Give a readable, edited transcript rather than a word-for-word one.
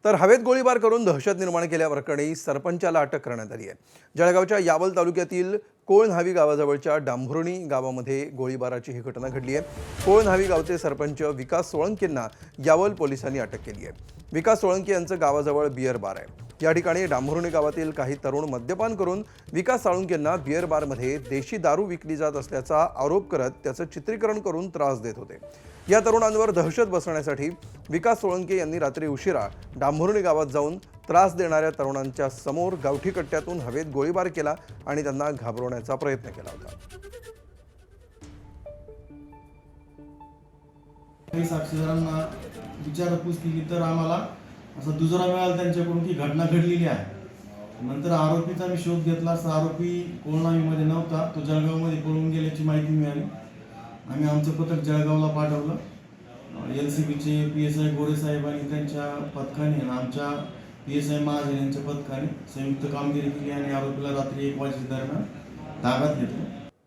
तर हवेत गोळीबार करून दहशत निर्माण केल्याप्रकरणी सरपंचाला अटक करण्यात आली आहे। जळगावच्या यावल तालुक्यातील कोळन्हावी गावाजवळच्या डांभुर्णी गावामध्ये गोळीबाराची ही घटना घडली आहे। कोळन्हावी गावचे सरपंच विकास सोळंकेंना यावल पोलिसांनी अटक केली आहे। विकास सोळंके यांचं गावाजवळ बियर बार आहे। या ठिकाणी डांभुर्णी गावातील काही तरुण मद्यपान करून विकास सोळंकेंना बियर बारमध्ये देशी दारू विकली जात असल्याचा आरोप करत त्याचं चित्रीकरण करून त्रास देत होते। या तरुणांवर दहशत बसवण्यासाठी विकास सोळंके यांनी रात्री उशिरा डांभुर्णी गावात जाऊन त्रास देणाऱ्या तरुणांच्या समोर गावठी कट्ट्यातून हवेत गोळीबार केला आणि त्यांना घाबरवण्याचा प्रयत्न केला होता। काही साक्षीदारांना विचारपूस केली तर आम्हाला असा दुजोरा मिळाला त्यांच्याकडून की घटना घडलेली आहे। नंतर आरोपीचा मी शोध घेतला असता आरोपी कोळन्हावीमध्ये नव्हता, तो जळगावमध्ये पळून गेल्याची माहिती मिळाली। आम्ही आमचं पथक जळगावला पाठवलं। LCBचे PSI गोरे साहेब आणि त्यांच्या पथकाने आणि आमच्या PSI महाजन यांच्या पथकाने संयुक्त कामगिरी केली आणि आरोपीला रात्री 1 वाजेदरम्यान ताब्यात घेतलं।